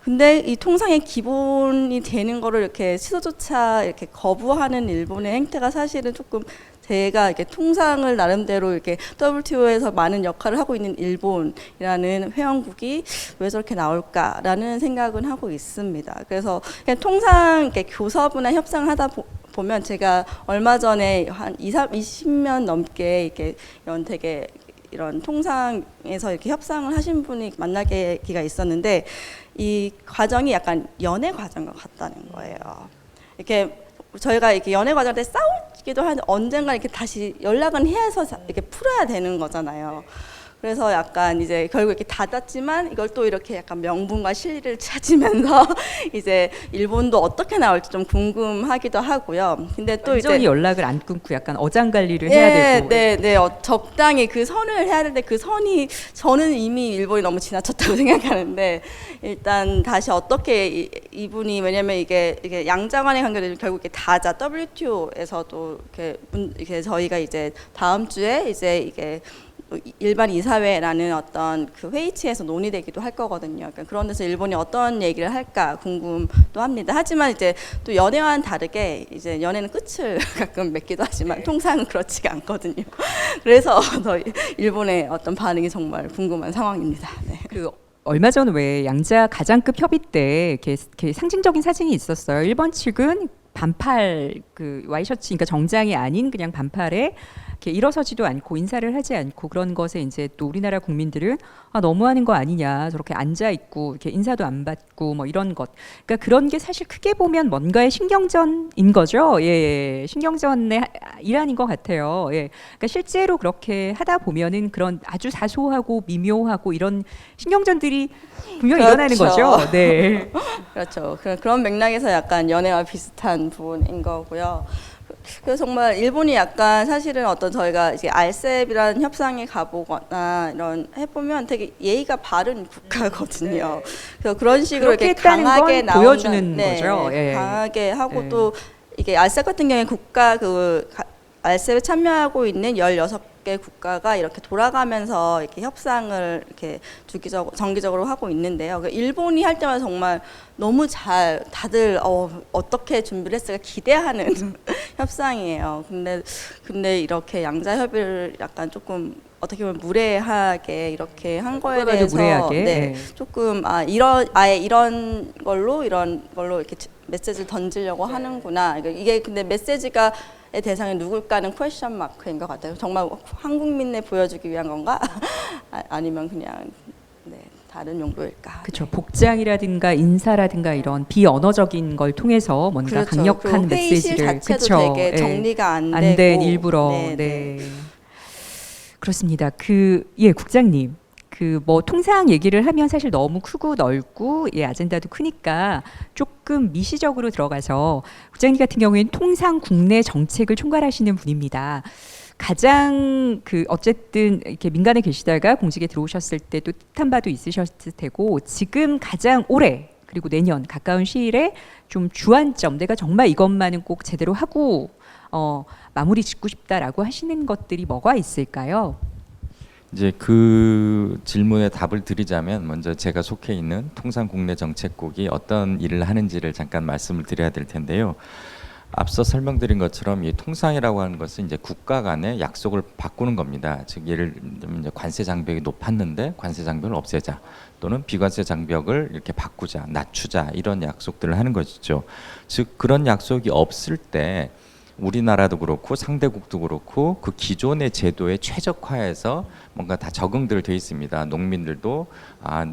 근데 이 통상의 기본이 되는 거를 이렇게 시도조차 이렇게 거부하는 일본의 행태가 사실은 조금 제가 이렇게 통상을 나름대로 이렇게 WTO에서 많은 역할을 하고 있는 일본이라는 회원국이 왜 저렇게 나올까라는 생각은 하고 있습니다. 그래서 그냥 통상 이렇게 교섭이나 협상을 하다 보면 제가 얼마 전에 한 20년 넘게 이렇게 이런 되게 이런 통상에서 이렇게 협상을 하신 분이 만나게 기가 있었는데 이 과정이 약간 연애 과정과 같다는 거예요. 이렇게 저희가 이렇게 연애 과정 때 싸우기도 하는데 언젠가 이렇게 다시 연락은 해서 이렇게 풀어야 되는 거잖아요. 그래서 약간 이제 결국 이렇게 닫았지만 이걸 또 이렇게 약간 명분과 실리를 찾으면서 이제 일본도 어떻게 나올지 좀 궁금하기도 하고요. 근데 또 완전히 이제 연락을 안 끊고 약간 어장관리를 해야 되고. 네, 적당히 그 선을 해야 되는데 그 선이 저는 이미 일본이 너무 지나쳤다고 생각하는데 일단 다시 어떻게 이분이 왜냐면 이게 양자간의 관계를 결국 이렇게 다자 WTO에서도 이렇게 저희가 이제 다음 주에 이제 이게 일반 이사회라는 어떤 그 회의체에서 논의되기도 할 거거든요. 그러니까 그런 데서 일본이 어떤 얘기를 할까 궁금도 합니다. 하지만 이제 또 연애와는 다르게 이제 연애는 끝을 가끔 맺기도 하지만 통상은 그렇지가 않거든요. 그래서 더 일본의 어떤 반응이 정말 궁금한 상황입니다. 네. 그 얼마 전 왜 양자 가장급 협의 때 이렇게 상징적인 사진이 있었어요. 일본 측은 반팔 그 와이셔츠, 그러니까 정장이 아닌 그냥 반팔에 이렇게 일어서지도 않고 인사를 하지 않고 그런 것에 이제 또 우리나라 국민들은 너무하는 거 아니냐, 저렇게 앉아 있고 이렇게 인사도 안 받고 뭐 이런 것. 그러니까 그런 게 사실 크게 보면 뭔가의 신경전인 거죠. 예, 신경전의 일환인 것 같아요. 예, 그러니까 실제로 그렇게 하다 보면은 그런 아주 사소하고 미묘하고 이런 신경전들이 분명히 일어나는 거죠. 네. 그렇죠. 그런 맥락에서 약간 연애와 비슷한 부분인 거고요. 그래서 정말 일본이 약간 사실은 어떤 저희가 이제 RCEP이라는 협상에 가보거나 이런 해보면 되게 예의가 바른 국가거든요. 그래서 그런 식으로 이렇게 강하게 보여주는 거죠. 예. 강하게 하고 또 이게 RCEP 같은 경우에 국가 RCEP에 참여하고 있는 16개 국가가 이렇게 돌아가면서 이렇게 협상을 이렇게 정기적으로 하고 있는데요. 일본이 할 때마다 정말 너무 잘 다들 어떻게 준비를 했을까 기대하는 협상이에요. 근데 이렇게 양자 협의를 약간 조금 어떻게 보면 무례하게 이렇게 한 거에 대해서 네. 조금 이런 걸로 이렇게 메시지를 던지려고 하는구나. 이게 근데 메시지가 대상이 누굴까는 퀘스천 마크인 것 같아요. 정말 한국민에 보여주기 위한 건가? 아니면 그냥 다른 용도일까? 그렇죠. 복장이라든가 인사라든가 이런 비언어적인 걸 통해서 뭔가 그렇죠. 강력한 회의실 메시지를 자체도 되게 정리가 안 안 되고 된 일부러. 네. 그렇습니다. 국장님. 뭐 통상 얘기를 하면 사실 너무 크고 넓고 아젠다도 크니까 조금 미시적으로 들어가서 국장님 같은 경우에는 통상 국내 정책을 총괄하시는 분입니다. 가장 어쨌든 이렇게 민간에 계시다가 공직에 들어오셨을 때도 뜻한 바도 있으셨을 테고 지금 가장 올해 그리고 내년 가까운 시일에 좀 주안점, 내가 정말 이것만은 꼭 제대로 하고 마무리 짓고 싶다라고 하시는 것들이 뭐가 있을까요? 이제 그 질문에 답을 드리자면 먼저 제가 속해 있는 통상국내정책국이 어떤 일을 하는지를 잠깐 말씀을 드려야 될 텐데요. 앞서 설명드린 것처럼 이 통상이라고 하는 것은 이제 국가 간의 약속을 바꾸는 겁니다. 즉 예를 들면 이제 관세 장벽이 높았는데 관세 장벽을 없애자, 또는 비관세 장벽을 이렇게 바꾸자, 낮추자, 이런 약속들을 하는 것이죠. 즉 그런 약속이 없을 때 우리나라도 그렇고 상대국도 그렇고 그 기존의 제도에 최적화해서 뭔가 다 적응들 돼 있습니다. 농민들도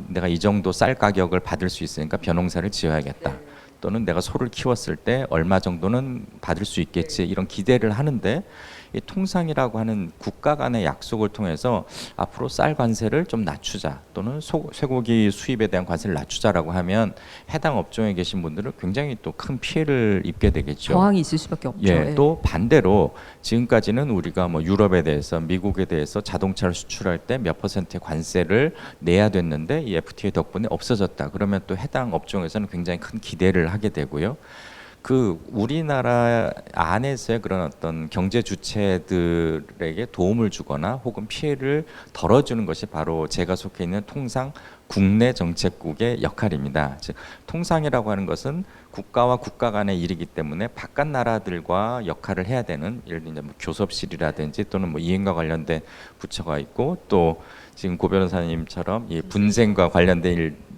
내가 이 정도 쌀 가격을 받을 수 있으니까 벼농사를 지어야겠다. 또는 내가 소를 키웠을 때 얼마 정도는 받을 수 있겠지, 이런 기대를 하는데 이 통상이라고 하는 국가 간의 약속을 통해서 앞으로 쌀 관세를 좀 낮추자, 또는 쇠고기 수입에 대한 관세를 낮추자라고 하면 해당 업종에 계신 분들은 굉장히 또 큰 피해를 입게 되겠죠. 저항이 있을 수밖에 없죠. 예, 또 반대로 지금까지는 우리가 뭐 유럽에 대해서, 미국에 대해서 자동차를 수출할 때 몇 퍼센트의 관세를 내야 됐는데 이 FTA 덕분에 없어졌다. 그러면 또 해당 업종에서는 굉장히 큰 기대를 하게 되고요. 우리나라 안에서의 그런 어떤 경제 주체들에게 도움을 주거나 혹은 피해를 덜어주는 것이 바로 제가 속해 있는 통상 국내 정책국의 역할입니다. 즉 통상이라고 하는 것은 국가와 국가 간의 일이기 때문에 바깥 나라들과 역할을 해야 되는, 예를 들면 뭐 교섭실이라든지 또는 뭐 이행과 관련된 부처가 있고, 또 지금 고 변호사님처럼 이 분쟁과 관련된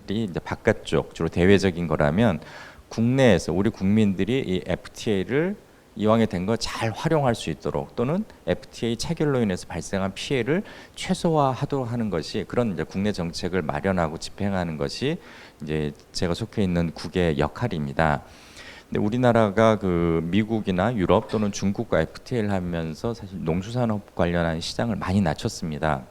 일이 이제 바깥쪽 주로 대외적인 거라면, 국내에서 우리 국민들이 이 FTA를 이왕에 된 거 잘 활용할 수 있도록, 또는 FTA 체결로 인해서 발생한 피해를 최소화하도록 하는 것이, 그런 이제 국내 정책을 마련하고 집행하는 것이 이제 제가 속해 있는 국의 역할입니다. 근데 우리나라가 그 미국이나 유럽 또는 중국과 FTA를 하면서 사실 농수산업 관련한 시장을 많이 낮췄습니다.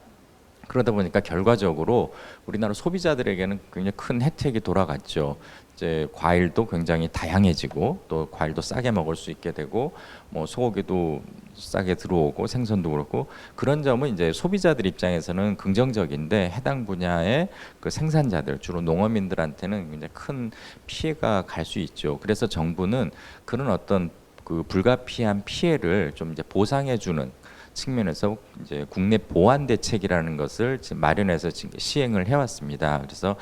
그러다 보니까 결과적으로 우리나라 소비자들에게는 굉장히 큰 혜택이 돌아갔죠. 이제 과일도 굉장히 다양해지고, 또 과일도 싸게 먹을 수 있게 되고, 뭐 소고기도 싸게 들어오고, 생선도 그렇고, 그런 점은 이제 소비자들 입장에서는 긍정적인데, 해당 분야의 그 생산자들, 주로 농어민들한테는 굉장히 큰 피해가 갈 수 있죠. 그래서 정부는 그런 어떤 그 불가피한 피해를 좀 이제 보상해주는 측면에서 이제 국내 보완 대책이라는 것을 지금 마련해서 지금 시행을 해왔습니다. 그래서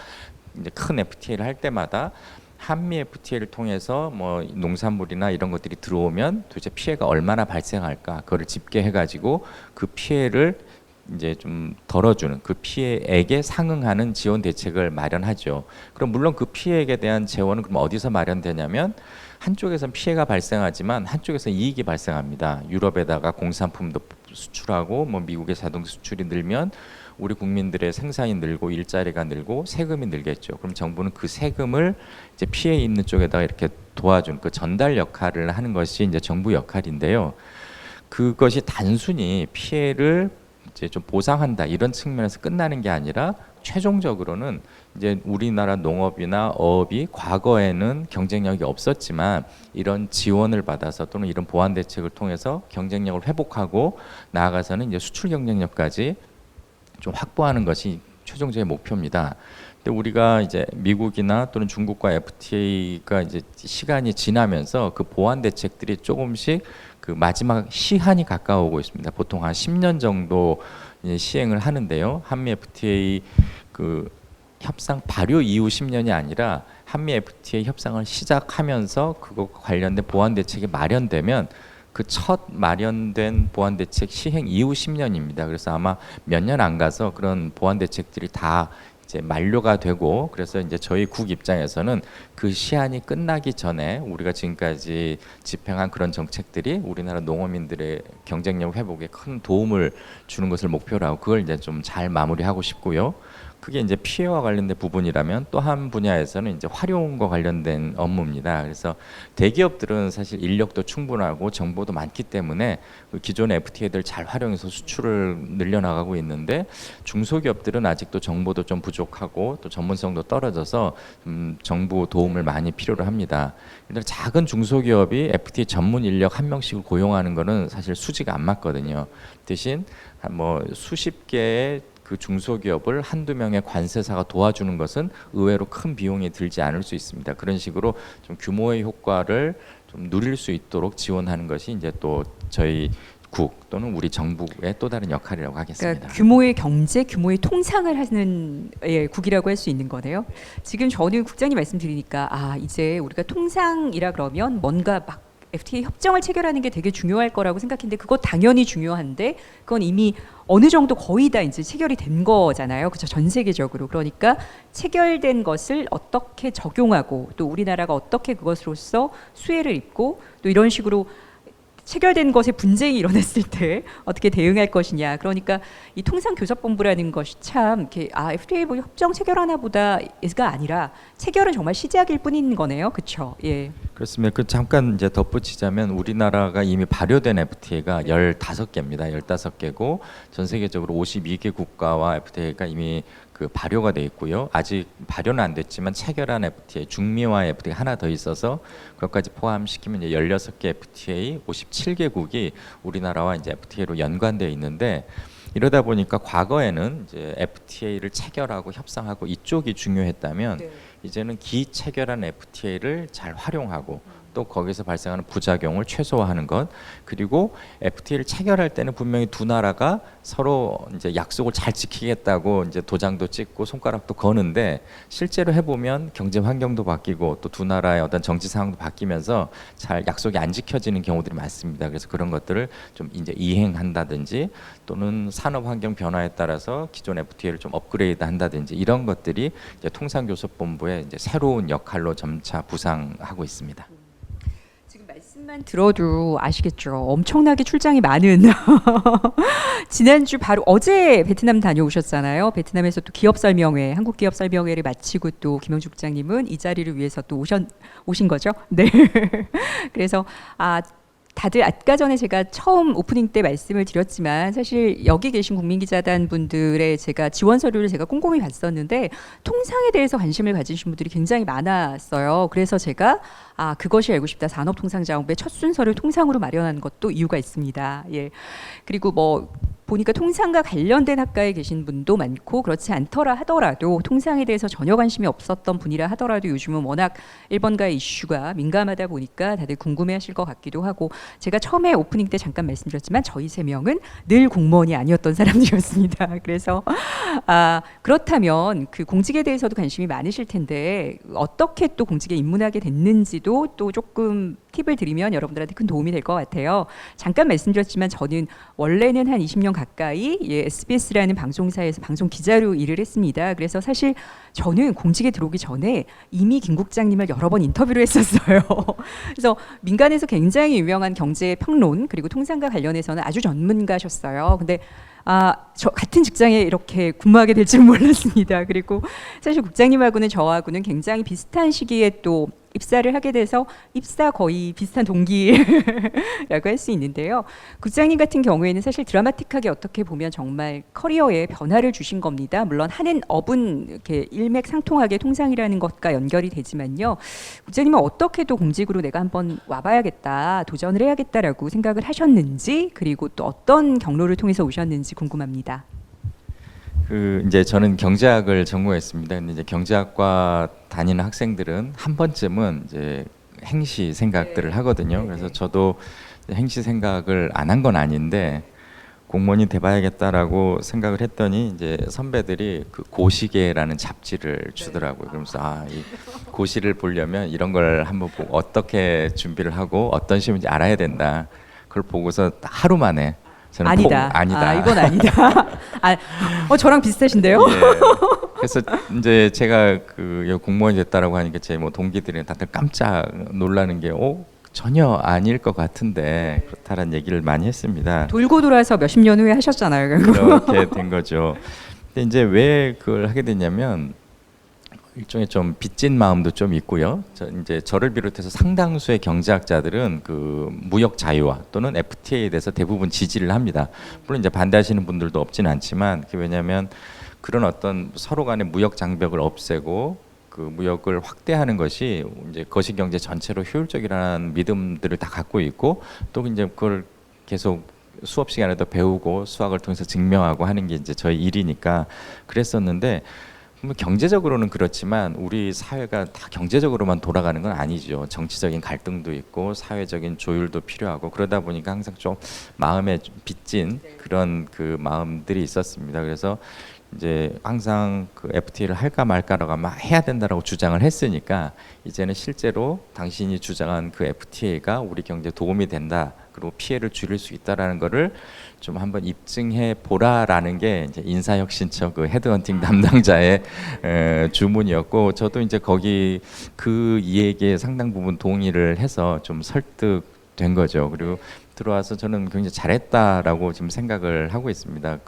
이제 큰 FTA를 할 때마다 한미 FTA를 통해서 뭐 농산물이나 이런 것들이 들어오면 도대체 피해가 얼마나 발생할까, 그거를 집계해가지고 그 피해를 이제 좀 덜어주는, 그 피해액에 상응하는 지원 대책을 마련하죠. 그럼 물론 그 피해액에 대한 재원은 그럼 어디서 마련되냐면, 한쪽에서는 피해가 발생하지만 한쪽에서 이익이 발생합니다. 유럽에다가 공산품도 수출하고, 뭐 미국의 자동차 수출이 늘면 우리 국민들의 생산이 늘고 일자리가 늘고 세금이 늘겠죠. 그럼 정부는 그 세금을 이제 피해 있는 쪽에다가 이렇게 도와주는 그 전달 역할을 하는 것이 이제 정부 역할인데요. 그것이 단순히 피해를 이제 좀 보상한다 이런 측면에서 끝나는 게 아니라, 최종적으로는 이제 우리나라 농업이나 어업이 과거에는 경쟁력이 없었지만 이런 지원을 받아서 또는 이런 보완 대책을 통해서 경쟁력을 회복하고, 나아가서는 이제 수출 경쟁력까지 좀 확보하는 것이 최종적인 목표입니다. 근데 우리가 이제 미국이나 또는 중국과 FTA가 이제 시간이 지나면서 그 보완 대책들이 조금씩 그 마지막 시한이 가까워오고 있습니다. 보통 한 10년 정도 시행을 하는데요. 한미 FTA 그 협상 발효 이후 10년이 아니라 한미 FTA 협상을 시작하면서 그것과 관련된 보완 대책이 마련되면 그 첫 마련된 보완 대책 시행 이후 10년입니다. 그래서 아마 몇 년 안 가서 그런 보완 대책들이 다 이제 만료가 되고, 그래서 이제 저희 국 입장에서는 그 시한이 끝나기 전에 우리가 지금까지 집행한 그런 정책들이 우리나라 농어민들의 경쟁력 회복에 큰 도움을 주는 것을 목표로 하고, 그걸 이제 좀 잘 마무리하고 싶고요. 그게 이제 피해와 관련된 부분이라면, 또 한 분야에서는 이제 활용과 관련된 업무입니다. 그래서 대기업들은 사실 인력도 충분하고 정보도 많기 때문에 그 기존의 FTA들 잘 활용해서 수출을 늘려나가고 있는데, 중소기업들은 아직도 정보도 좀 부족하고 또 전문성도 떨어져서 정부 도움을 많이 필요로 합니다. 근데 작은 중소기업이 FTA 전문 인력 한 명씩을 고용하는 거는 사실 수지가 안 맞거든요. 대신 뭐 수십 개의 그 중소기업을 한두 명의 관세사가 도와주는 것은 의외로 큰 비용이 들지 않을 수 있습니다. 그런 식으로 좀 규모의 효과를 좀 누릴 수 있도록 지원하는 것이 이제 또 저희 국 또는 우리 정부의 또 다른 역할이라고 하겠습니다. 그러니까 규모의 경제, 규모의 통상을 하는 국이라고 할 수 있는 거네요. 지금 저는 국장님 말씀드리니까 이제 우리가 통상이라 그러면 뭔가 막 FTA 협정을 체결하는 게 되게 중요할 거라고 생각했는데, 그거 당연히 중요한데 그건 이미 어느 정도 거의 다 이제 체결이 된 거잖아요. 그렇죠? 전 세계적으로. 그러니까 체결된 것을 어떻게 적용하고, 또 우리나라가 어떻게 그것으로서 수혜를 입고, 또 이런 식으로 체결된 것에 분쟁이 일어났을 때 어떻게 대응할 것이냐. 그러니까 이 통상교섭본부라는 것이 참 이렇게 FTA 뭐 협정 체결하나 보다가 아니라 체결은 정말 시작일 뿐인 거네요. 그렇죠? 예. 그렇습니다. 그 잠깐 이제 덧붙이자면, 우리나라가 이미 발효된 FTA가 15개입니다. 15개고 전 세계적으로 52개 국가와 FTA가 이미 그 발효가 돼 있고요. 아직 발효는 안 됐지만 체결한 FTA, 중미화 FTA 하나 더 있어서 그것까지 포함시키면 이제 16개 FTA, 57개국이 우리나라와 이제 FTA로 연관되어 있는데, 이러다 보니까 과거에는 이제 FTA를 체결하고 협상하고 이쪽이 중요했다면, 이제는 기체결한 FTA를 잘 활용하고 또 거기서 발생하는 부작용을 최소화하는 것, 그리고 FTA를 체결할 때는 분명히 두 나라가 서로 이제 약속을 잘 지키겠다고 이제 도장도 찍고 손가락도 거는데 실제로 해보면 경제 환경도 바뀌고 또 두 나라의 어떤 정치 상황도 바뀌면서 잘 약속이 안 지켜지는 경우들이 많습니다. 그래서 그런 것들을 좀 이제 이행한다든지 또는 산업 환경 변화에 따라서 기존 FTA를 좀 업그레이드 한다든지 이런 것들이 이제 통상교섭본부의 이제 새로운 역할로 점차 부상하고 있습니다. 지금 말씀만 들어도 아시겠죠. 엄청나게 출장이 많은 지난주 바로 어제 베트남 다녀오셨잖아요. 베트남에서 또 기업 설명회, 한국 기업 설명회를 마치고 또 김영주 국장님은 이 자리를 위해서 또 오신 거죠. 네. 그래서 다들 아까 전에 제가 처음 오프닝 때 말씀을 드렸지만 사실 여기 계신 국민기자단 분들의 제가 지원 서류를 제가 꼼꼼히 봤었는데 통상에 대해서 관심을 가지신 분들이 굉장히 많았어요. 그래서 제가 그것이 알고 싶다 산업통상자원부의 첫 순서를 통상으로 마련한 것도 이유가 있습니다. 예. 그리고 뭐 보니까 통상과 관련된 학과에 계신 분도 많고 그렇지 않더라 하더라도 통상에 대해서 전혀 관심이 없었던 분이라 하더라도 요즘은 워낙 일본과의 이슈가 민감하다 보니까 다들 궁금해하실 것 같기도 하고 제가 처음에 오프닝 때 잠깐 말씀드렸지만 저희 세 명은 늘 공무원이 아니었던 사람들이었습니다. 그래서 그렇다면 그 공직에 대해서도 관심이 많으실 텐데 어떻게 또 공직에 입문하게 됐는지도 또 조금 팁을 드리면 여러분들한테 큰 도움이 될 것 같아요. 잠깐 말씀드렸지만 저는 원래는 한 20년 가까이 SBS라는 방송사에서 방송 기자로 일을 했습니다. 그래서 사실 저는 공직에 들어오기 전에 이미 김 국장님을 여러 번 인터뷰를 했었어요. 그래서 민간에서 굉장히 유명한 경제 평론 그리고 통상과 관련해서는 아주 전문가셨어요. 근데 저 같은 직장에 이렇게 근무하게 될 줄 몰랐습니다. 그리고 사실 국장님하고는 저하고는 굉장히 비슷한 시기에 또 입사를 하게 돼서 입사 거의 비슷한 동기라고 할 수 있는데요. 국장님 같은 경우에는 사실 드라마틱하게 어떻게 보면 정말 커리어에 변화를 주신 겁니다. 물론 하는 업은 이렇게 일맥상통하게 통상이라는 것과 연결이 되지만요. 국장님은 어떻게 또 공직으로 내가 한번 와봐야겠다, 도전을 해야겠다라고 생각을 하셨는지 그리고 또 어떤 경로를 통해서 오셨는지 궁금합니다. 이제 저는 경제학을 전공했습니다. 근데 이제 경제학과 다니는 학생들은 한 번쯤은 이제 행시 생각들을 하거든요. 그래서 저도 행시 생각을 안 한 건 아닌데 공무원이 돼봐야겠다라고 생각을 했더니 이제 선배들이 그 고시계라는 잡지를 주더라고요. 그러면서 이 고시를 보려면 이런 걸 한번 보고 어떻게 준비를 하고 어떤 시험인지 알아야 된다. 그걸 보고서 하루 만에 저는 아니다. 이건 아니다. 저랑 비슷하신데요? 예. 그래서 이제 제가 그 공무원이 됐다라고 하니까 제 뭐 동기들이 다들 깜짝 놀라는 게 전혀 아닐 것 같은데 그렇다라는 얘기를 많이 했습니다. 돌고 돌아서 몇십 년 후에 하셨잖아요. 그렇게 된 거죠. 근데 이제 왜 그걸 하게 됐냐면 일종의 좀 빚진 마음도 좀 있고요. 이제 저를 비롯해서 상당수의 경제학자들은 그 무역 자유화 또는 FTA에 대해서 대부분 지지를 합니다. 물론 이제 반대하시는 분들도 없지는 않지만 왜냐하면 그런 어떤 서로 간의 무역 장벽을 없애고 그 무역을 확대하는 것이 이제 거시 경제 전체로 효율적이라는 믿음들을 다 갖고 있고 또 이제 그걸 계속 수업 시간에도 배우고 수학을 통해서 증명하고 하는 게 이제 저희 일이니까 그랬었는데. 경제적으로는 그렇지만 우리 사회가 다 경제적으로만 돌아가는 건 아니죠. 정치적인 갈등도 있고 사회적인 조율도 필요하고 그러다 보니까 항상 좀 마음에 빚진 그런 그 마음들이 있었습니다. 그래서 이제 항상 그 FTA를 할까 말까라고 막 해야 된다라고 주장을 했으니까 이제는 실제로 당신이 주장한 그 FTA가 우리 경제에 도움이 된다. 그리고 피해를 줄일 수 있다라는 거를 좀 한번 입증해 보라라는 게 이제 인사혁신처 그 헤드헌팅 담당자의 주문이었고 저도 이제 거기 그 이야기에 상당 부분 동의를 해서 좀 설득된 거죠. 그리고 들어와서 저는 굉장히 잘했다라고 지금 생각을 하고 있습니다.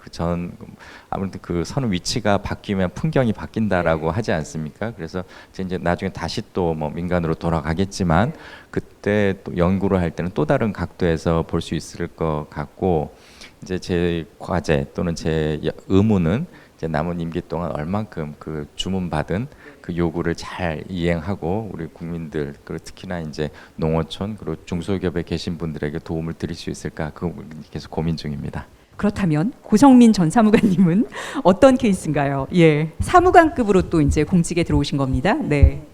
아무래도 그 서는 위치가 바뀌면 풍경이 바뀐다라고 하지 않습니까? 그래서 이제 나중에 다시 또 뭐 민간으로 돌아가겠지만 그때 또 연구를 할 때는 또 다른 각도에서 볼 수 있을 것 같고 이제 제 과제 또는 제 의무는 이제 남은 임기 동안 얼만큼 그 주문받은 그 요구를 잘 이행하고 우리 국민들 그리고 특히나 이제 농어촌 그리고 중소기업에 계신 분들에게 도움을 드릴 수 있을까 그거 계속 고민 중입니다. 그렇다면 고성민 전 사무관님은 어떤 케이스인가요? 예, 사무관급으로 또 이제 공직에 들어오신 겁니다. 네.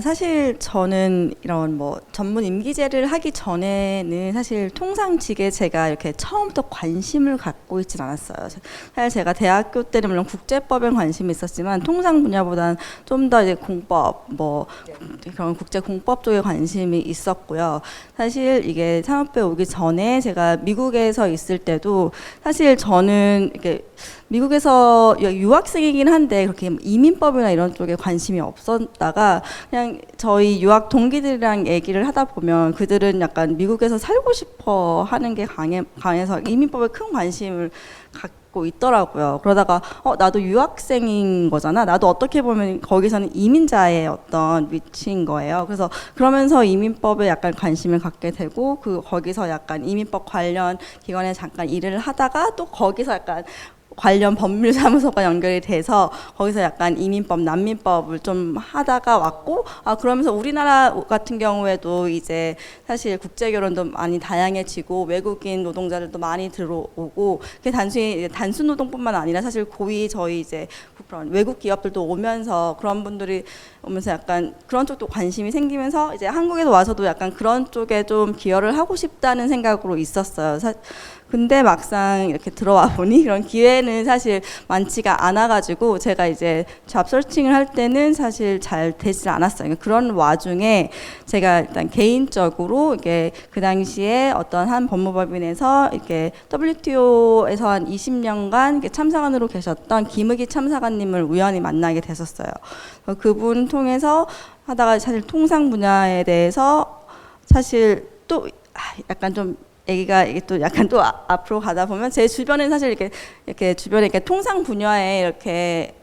사실 저는 이런 뭐 전문 임기제를 하기 전에는 사실 통상직에 제가 이렇게 처음부터 관심을 갖고 있진 않았어요. 사실 제가 대학교 때는 물론 국제법에 관심이 있었지만 통상 분야보다는 좀 더 이제 공법, 뭐 그런 국제 공법 쪽에 관심이 있었고요. 사실 이게 산업부에 오기 전에 제가 미국에서 있을 때도 사실 저는 이렇게 미국에서 유학생이긴 한데 그렇게 이민법이나 이런 쪽에 관심이 없었다가 그냥 저희 유학 동기들이랑 얘기를 하다 보면 그들은 약간 미국에서 살고 싶어 하는 게 강해서 이민법에 큰 관심을 갖고 있더라고요. 그러다가 나도 유학생인 거잖아. 나도 어떻게 보면 거기서는 이민자의 어떤 위치인 거예요. 그래서 그러면서 이민법에 약간 관심을 갖게 되고 거기서 약간 이민법 관련 기관에 잠깐 일을 하다가 또 거기서 약간 관련 법률사무소가 연결이 돼서 거기서 약간 이민법, 난민법을 좀 하다가 왔고, 그러면서 우리나라 같은 경우에도 이제 사실 국제결혼도 많이 다양해지고 외국인 노동자들도 많이 들어오고, 그게 단순히 단순 노동뿐만 아니라 사실 고위 저희 이제 그런 외국 기업들도 오면서 그런 분들이 오면서 약간 그런 쪽도 관심이 생기면서 이제 한국에도 와서도 약간 그런 쪽에 좀 기여를 하고 싶다는 생각으로 있었어요. 근데 막상 이렇게 들어와 보니 그런 기회는 사실 많지가 않아가지고 제가 이제 잡 서칭을 할 때는 사실 잘 되지 않았어요. 그러니까 그런 와중에 제가 일단 개인적으로 이게 그 당시에 어떤 한 법무법인에서 이렇게 WTO에서 한 20년간 이렇게 참사관으로 계셨던 김의기 참사관님을 우연히 만나게 됐었어요. 그분 통해서 하다가 사실 통상 분야에 대해서 사실 또 약간 좀 얘기가 이게 또 약간 또 앞으로 가다 보면 제 주변에 사실 이렇게 주변에 이렇게 통상 분야에 이렇게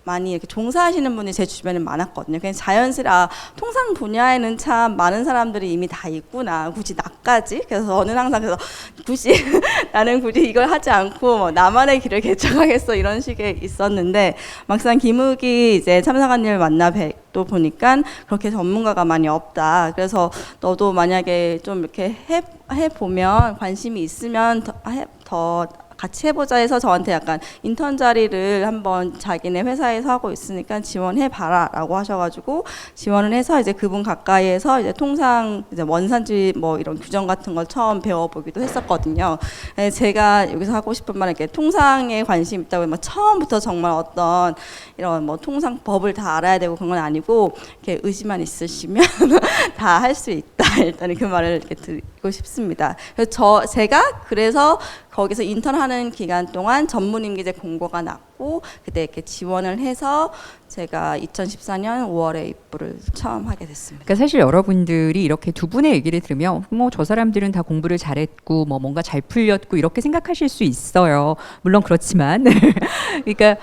많이 이렇게 종사하시는 분이 제 주변에 많았거든요. 그냥 자연스레 통상 분야에는 참 많은 사람들이 이미 다 있구나. 굳이 나까지. 그래서 저는 항상 그래서 굳이 나는 굳이 이걸 하지 않고 뭐 나만의 길을 개척하겠어 이런 식의 있었는데 막상 김욱이 이제 참사관님을 만나 또 보니까 그렇게 전문가가 많이 없다. 그래서 너도 만약에 좀 이렇게 해보면 관심이 있으면 더 같이 해보자 해서 저한테 약간 인턴 자리를 한번 자기네 회사에서 하고 있으니까 지원해봐라 라고 하셔가지고 지원을 해서 이제 그분 가까이에서 이제 통상 이제 원산지 뭐 이런 규정 같은 걸 처음 배워보기도 했었거든요. 제가 여기서 하고 싶은 말은 이렇게 통상에 관심 있다고 뭐 처음부터 정말 어떤 이런 뭐 통상 법을 다 알아야 되고 그런 건 아니고 이렇게 의지만 있으시면 다 할 수 있다. 일단은 그 말을 이렇게 드리고 싶습니다. 그래서 제가 그래서 거기서 인턴하는 기간 동안 전문 임기제 공고가 났고 그때 이렇게 지원을 해서 제가 2014년 5월에 입부를 처음 하게 됐습니다. 그러니까 사실 여러분들이 이렇게 두 분의 얘기를 들으면 뭐 저 사람들은 다 공부를 잘했고 뭐 뭔가 잘 풀렸고 이렇게 생각하실 수 있어요. 물론 그렇지만 그러니까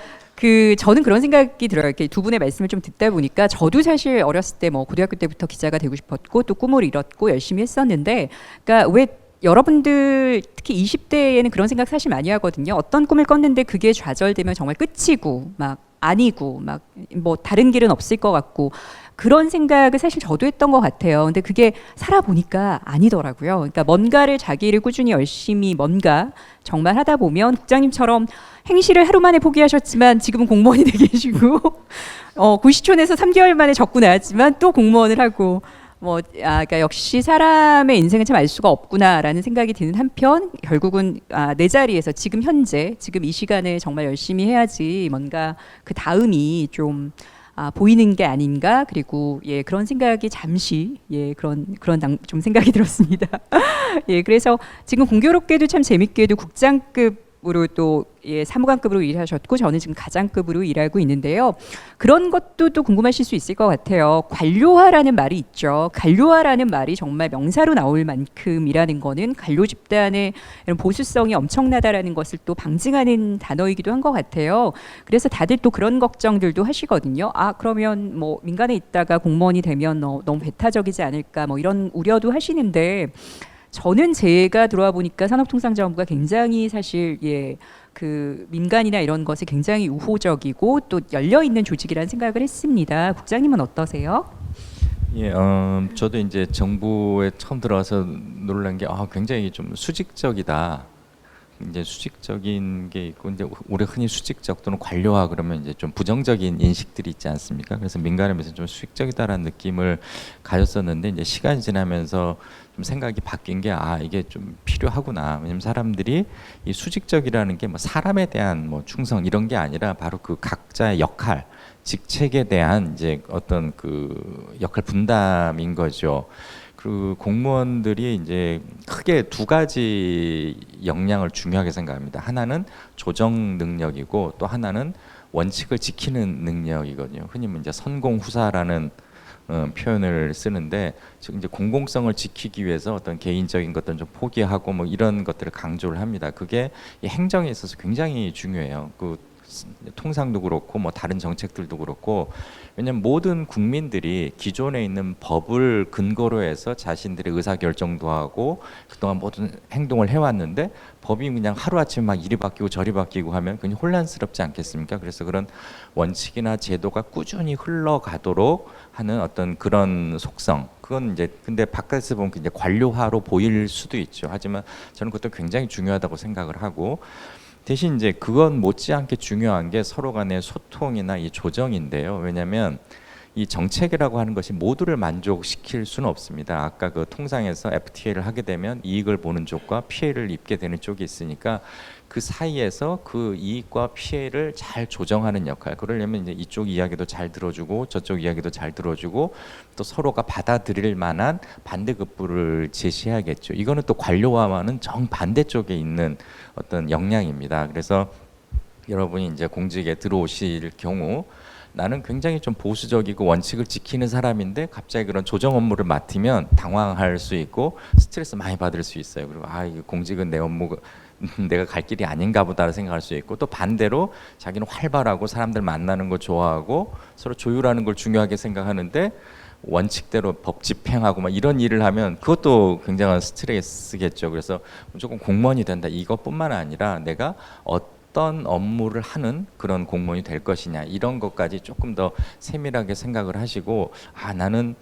저는 그런 생각이 들어요. 이렇게 두 분의 말씀을 좀 듣다 보니까 저도 사실 어렸을 때 뭐 고등학교 때부터 기자가 되고 싶었고 또 꿈을 이뤘고 열심히 했었는데, 그러니까 왜 여러분들 특히 20대에는 그런 생각 사실 많이 하거든요. 어떤 꿈을 꿨는데 그게 좌절되면 정말 끝이고 막 아니고 막 뭐 다른 길은 없을 것 같고 그런 생각을 사실 저도 했던 것 같아요. 근데 그게 살아보니까 아니더라고요. 그러니까 뭔가를 자기 일을 꾸준히 열심히 뭔가 정말 하다 보면 국장님처럼 행시를 하루 만에 포기하셨지만 지금은 공무원이 돼 계시고 구시촌에서 3개월 만에 적고 나왔지만 또 공무원을 하고 그러니까 역시 사람의 인생은 참 알 수가 없구나라는 생각이 드는 한편 결국은 내 자리에서 지금 현재 지금 이 시간에 정말 열심히 해야지 뭔가 그 다음이 좀 보이는 게 아닌가. 그리고 그런 생각이 잠시 그런 좀 생각이 들었습니다. 그래서 지금 공교롭게도 참 재밌게도 국장급으로 또 사무관급으로 일하셨고 저는 지금 가장급으로 일하고 있는데요. 그런 것도 또 궁금하실 수 있을 것 같아요. 관료화라는 말이 있죠. 관료화라는 말이 정말 명사로 나올 만큼이라는 거는 관료 집단의 이런 보수성이 엄청나다라는 것을 또 방증하는 단어이기도 한 것 같아요. 그래서 다들 또 그런 걱정들도 하시거든요. 그러면 뭐 민간에 있다가 공무원이 되면 너무 배타적이지 않을까 뭐 이런 우려도 하시는데, 저는 제가 들어와 보니까 산업통상자원부가 굉장히 사실 그 민간이나 이런 것에 굉장히 우호적이고 또 열려 있는 조직이라는 생각을 했습니다. 국장님은 어떠세요? 저도 이제 정부에 처음 들어와서 놀란 게 굉장히 좀 수직적이다. 이제 수직적인 게 있고, 이제 우리 흔히 수직적 또는 관료화 그러면 이제 좀 부정적인 인식들이 있지 않습니까? 그래서 민간업에서 좀 수직적이다라는 느낌을 가졌었는데, 이제 시간이 지나면서 좀 생각이 바뀐 게, 이게 좀 필요하구나. 왜냐면 사람들이 이 수직적이라는 게 뭐 사람에 대한 뭐 충성 이런 게 아니라 바로 그 각자의 역할, 직책에 대한 이제 어떤 그 역할 분담인 거죠. 그 공무원들이 이제 크게 두 가지 역량을 중요하게 생각합니다. 하나는 조정 능력이고, 또 하나는 원칙을 지키는 능력이거든요. 흔히 이제 선공후사라는 표현을 쓰는데, 즉 이제 공공성을 지키기 위해서 어떤 개인적인 것들은 좀 포기하고 뭐 이런 것들을 강조를 합니다. 그게 이 행정에 있어서 굉장히 중요해요. 그 통상도 그렇고 뭐 다른 정책들도 그렇고, 왜냐하면 모든 국민들이 기존에 있는 법을 근거로 해서 자신들의 의사결정도 하고 그동안 모든 행동을 해왔는데, 법이 그냥 하루아침에 막 이리 바뀌고 저리 바뀌고 하면 굉장히 혼란스럽지 않겠습니까? 그래서 그런 원칙이나 제도가 꾸준히 흘러가도록 하는 어떤 그런 속성, 그건 이제 근데 바깥에서 보면 이제 관료화로 보일 수도 있죠. 하지만 저는 그것도 굉장히 중요하다고 생각을 하고, 대신 이제 그건 못지않게 중요한 게 서로 간의 소통이나 이 조정인데요. 왜냐하면 이 정책이라고 하는 것이 모두를 만족시킬 수는 없습니다. 아까 그 통상에서 FTA를 하게 되면 이익을 보는 쪽과 피해를 입게 되는 쪽이 있으니까, 그 사이에서 그 이익과 피해를 잘 조정하는 역할. 그러려면 이제 이쪽 이야기도 잘 들어주고 저쪽 이야기도 잘 들어주고, 또 서로가 받아들일 만한 반대급부를 제시해야겠죠. 이거는 또 관료화와는 정반대 쪽에 있는 어떤 역량입니다. 그래서 여러분이 이제 공직에 들어오실 경우, 나는 굉장히 좀 보수적이고 원칙을 지키는 사람인데 갑자기 그런 조정 업무를 맡으면 당황할 수 있고 스트레스 많이 받을 수 있어요. 그리고 이 공직은 내 업무가 내가 갈 길이 아닌가 보다를 생각할 수 있고, 또 반대로 자기는 활발하고 사람들 만나는 거 좋아하고 서로 조율하는 걸 중요하게 생각하는데 원칙대로 법 집행하고 막 이런 일을 하면 그것도 굉장한 스트레스겠죠. 그래서 무조건 공무원이 된다 이것뿐만 아니라 내가 어떤 업무를 하는 그런 공무원이 될 것이냐, 이런 것까지 조금 더 세밀하게 생각을 하시고, 나는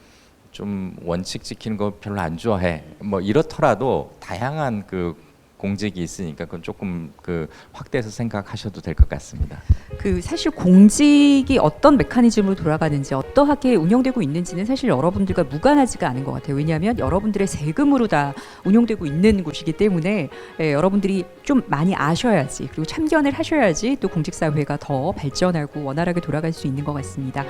좀 원칙 지키는 거 별로 안 좋아해, 뭐 이렇더라도 다양한 그 공직이 있으니까 그건 조금 그 확대해서 생각하셔도 될 것 같습니다. 그 사실 공직이 어떤 메커니즘으로 돌아가는지, 어떠하게 운영되고 있는지는 사실 여러분들과 무관하지가 않은 것 같아요. 왜냐하면 여러분들의 세금으로 다 운영되고 있는 곳이기 때문에 여러분들이 좀 많이 아셔야지, 그리고 참견을 하셔야지 또 공직사회가 더 발전하고 원활하게 돌아갈 수 있는 것 같습니다.